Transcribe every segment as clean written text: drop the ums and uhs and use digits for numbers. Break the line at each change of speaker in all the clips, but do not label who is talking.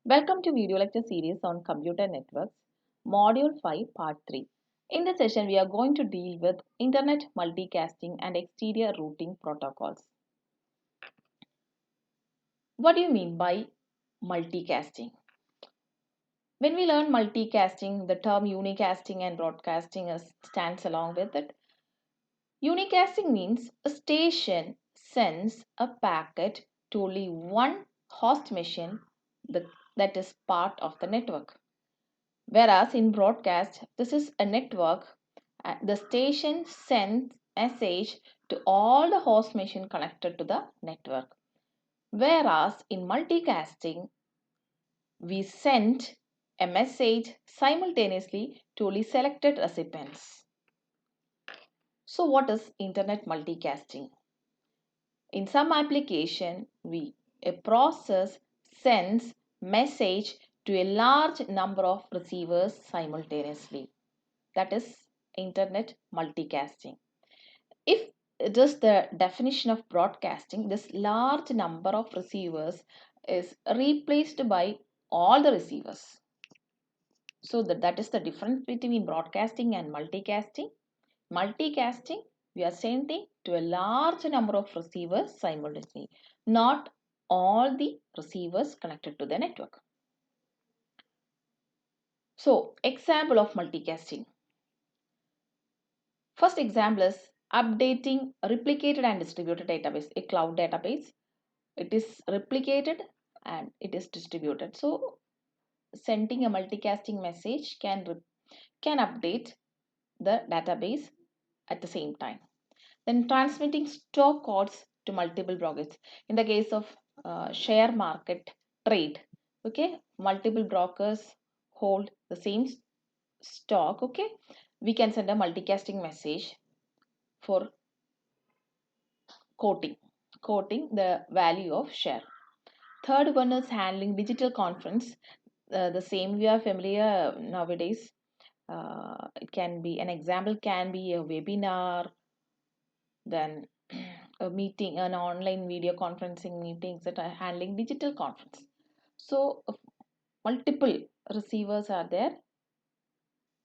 Welcome to video lecture series on computer networks, module 5 part 3. In this session we are going to deal with internet multicasting and exterior routing protocols. What do you mean by multicasting? When we learn multicasting, the term unicasting and broadcasting stands along with it. Unicasting means a station sends a packet to only one host machine that is part of the network. Whereas in broadcast, this is a network. The station sends message to all the host machine connected to the network. Whereas in multicasting, we send a message simultaneously to only selected recipients. So what is internet multicasting? In some application, a process sends message to a large number of receivers simultaneously. That is internet multicasting. If it is the definition of broadcasting, this large number of receivers is replaced by all the receivers. So that is the difference between broadcasting and multicasting. Multicasting, we are sending to a large number of receivers simultaneously, not all the receivers connected to the network. So, example of multicasting. First example is updating a replicated and distributed database, a cloud database. It is replicated and it is distributed. So, sending a multicasting message can update the database at the same time. Then transmitting stock codes to multiple brokers. In the case of share market trade, okay, multiple brokers hold the same stock, okay, we can send a multicasting message for quoting the value of share. Third one is handling digital conference. The same we are familiar nowadays. It can be an example, can be a webinar, then a meeting, an online video conferencing meetings that are handling digital conference. So multiple receivers are there.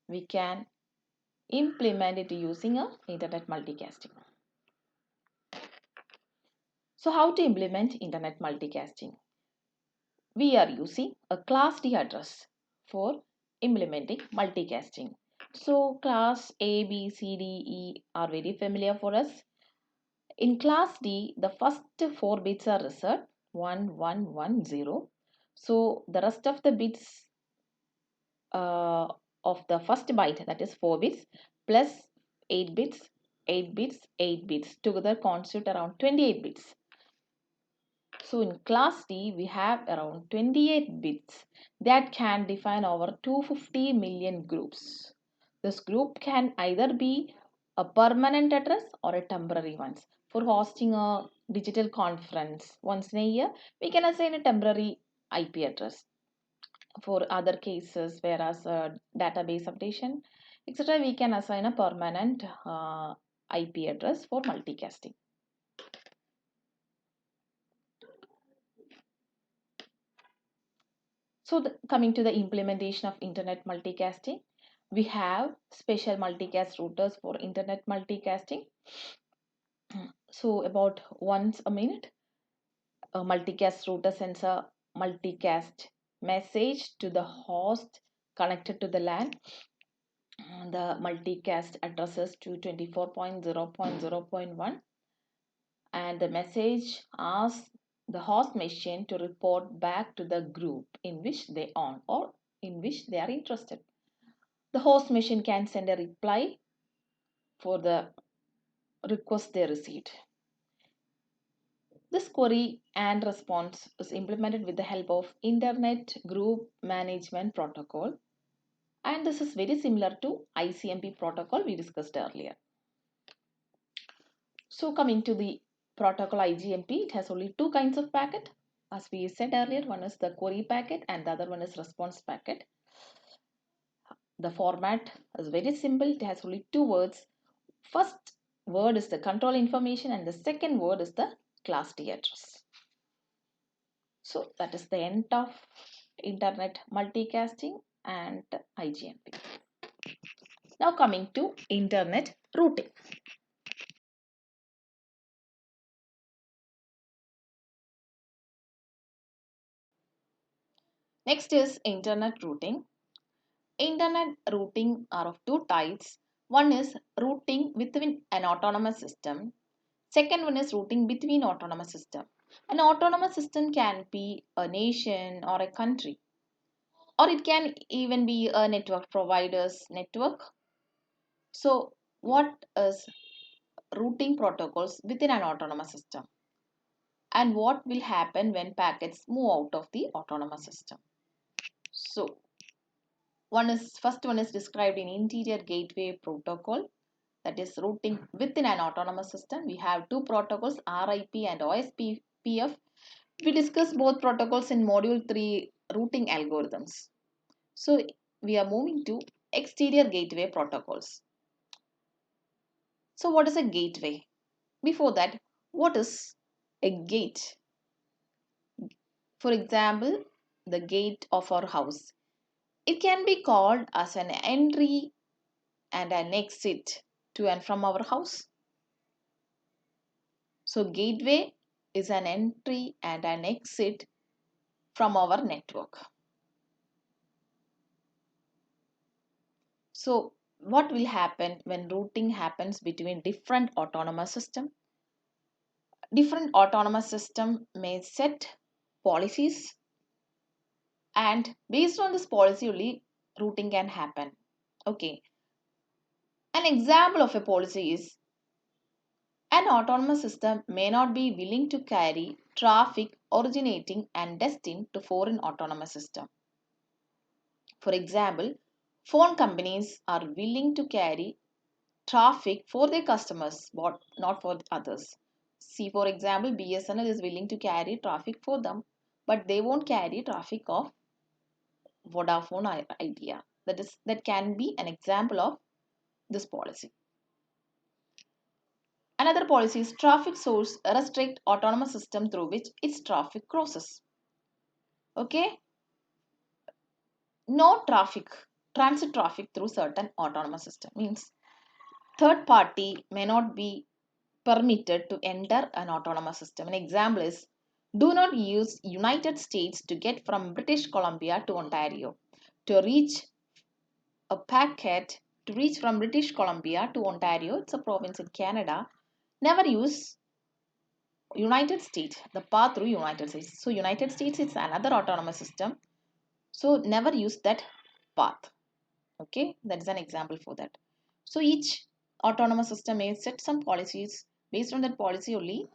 We can implement it using a internet multicasting. So how to implement internet multicasting? We are using a class D address for implementing multicasting. So class A, B, C, D, E are very familiar for us. In class D, the first 4 bits are reserved 1, 1, 1, 0. So the rest of the bits of the first byte, that is 4 bits, plus 8 bits, 8 bits, 8 bits, together constitute around 28 bits. So in class D, we have around 28 bits that can define over 250 million groups. This group can either be a permanent address or a temporary one. For hosting a digital conference once in a year, we can assign a temporary IP address. For other cases, whereas database updation, etc., we can assign a permanent IP address for multicasting. So coming to the implementation of internet multicasting, we have special multicast routers for internet multicasting. So about once a minute, a multicast router sends a multicast message to the host connected to the LAN. The multicast addresses to 24.0.0.1 and the message asks the host machine to report back to the group in which they own or in which they are interested. The host machine can send a reply for the request they received. This query and response is implemented with the help of Internet Group Management Protocol, and this is very similar to IGMP protocol we discussed earlier. So coming to the protocol IGMP, it has only two kinds of packet. As we said earlier, one is the query packet and the other one is response packet. The format is very simple. It has only two words. First word is the control information and the second word is the class D address. So that is the end of internet multicasting and IGMP. Now coming to internet routing. Next is internet routing. Internet routing are of two types. One is routing within an autonomous system. Second one is routing between autonomous system. An autonomous system can be a nation or a country, or it can even be a network provider's network. So, what is routing protocols within an autonomous system? And what will happen when packets move out of the autonomous system? So, first one is described in interior gateway protocol, that is routing within an autonomous system. We have two protocols, RIP and OSPF. We discussed both protocols in module 3, routing algorithms. So we are moving to exterior gateway protocols. So what is a gateway? Before that, what is a gate? For example, the gate of our house. It can be called as an entry and an exit to and from our house. So gateway is an entry and an exit from our network. So what will happen when routing happens between different autonomous systems? Different autonomous system may set policies, and based on this policy only routing can happen. Okay, an example of a policy is an autonomous system may not be willing to carry traffic originating and destined to foreign autonomous system. For example, phone companies are willing to carry traffic for their customers but not for others. See, for example, BSNL is willing to carry traffic for them, but they won't carry traffic of Vodafone Idea. That can be an example of this policy. Another policy is traffic source restrict autonomous system through which its traffic crosses. Okay, no transit traffic through certain autonomous system means third party may not be permitted to enter an autonomous system. An example is do not use United States to get from British Columbia to Ontario. To reach a packet to reach from British Columbia to Ontario, it's a province in Canada, never use United States, the path through United States. So United States is another autonomous system. So never use that path. Okay, that is an example for that. So each autonomous system may set some policies. Based on that policy only,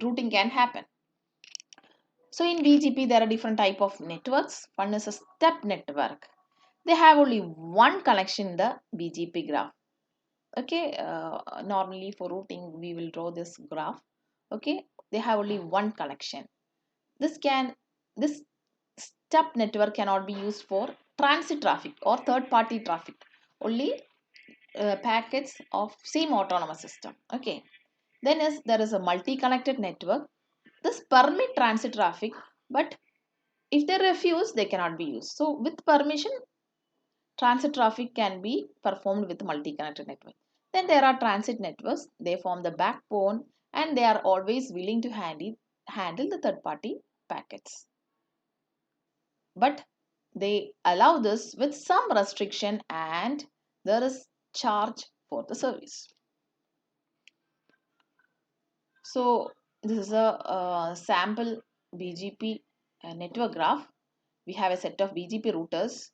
routing can happen. So in BGP, there are different type of networks. One is a step network. They have only one connection in the BGP graph. Okay, normally for routing, we will draw this graph. Okay, they have only one connection. This step network cannot be used for transit traffic or third party traffic. Only packets of same autonomous system. Okay. Then there is a multi-connected network. This permit transit traffic, but if they refuse, they cannot be used. So with permission, transit traffic can be performed with multi-connected network. Then there are transit networks. They form the backbone and they are always willing to handle the third-party packets. But they allow this with some restriction and there is charge for the service. So this is a sample BGP network graph. We have a set of BGP routers.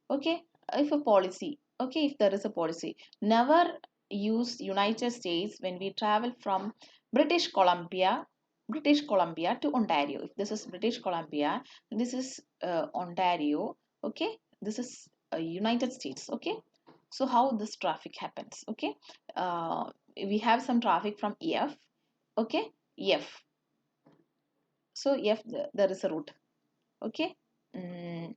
Okay, if a policy, okay, if there is a policy, never use United States when we travel from British Columbia, British Columbia to Ontario. If this is British Columbia, this is Ontario. Okay, this is United States. Okay, so how this traffic happens? Okay, we have some traffic from EF. Okay, F. So F, there is a route. Okay. Mm,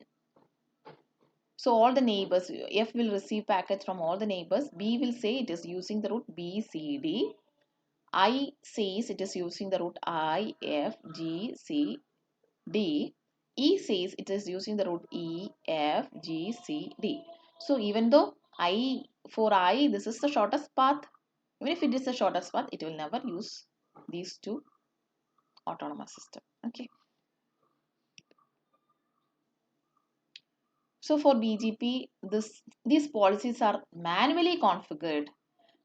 so all the neighbors, F will receive packets from all the neighbors. B will say it is using the route B, C, D. I says it is using the route I, F, G, C, D. E says it is using the route E, F, G, C, D. So even though for I this is the shortest path, even if it is the shortest path, it will never use these two autonomous system. Okay. So for BGP, these policies are manually configured,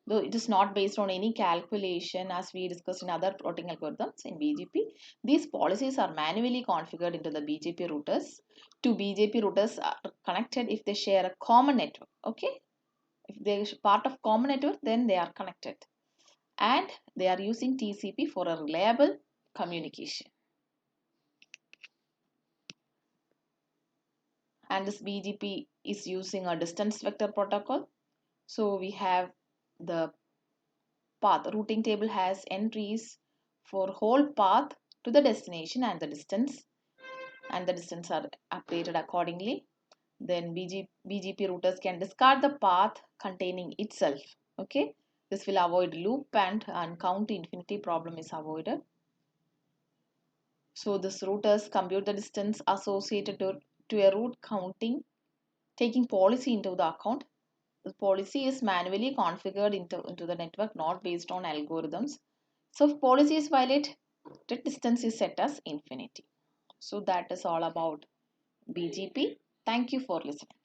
though it is not based on any calculation as we discussed in other routing algorithms in BGP. These policies are manually configured into the BGP routers. Two BGP routers are connected if they share a common network. Okay, if they are part of common network, then they are connected, and they are using TCP for a reliable communication. And this BGP is using a distance vector protocol. So we have the path. Routing table has entries for whole path to the destination and the distance are updated accordingly. Then BGP routers can discard the path containing itself. Okay, this will avoid loop and count infinity problem is avoided. So this routers compute the distance associated to a route counting, taking policy into the account. The policy is manually configured into the network, not based on algorithms. So if policy is violated, the distance is set as infinity. So that is all about BGP. Thank you for listening.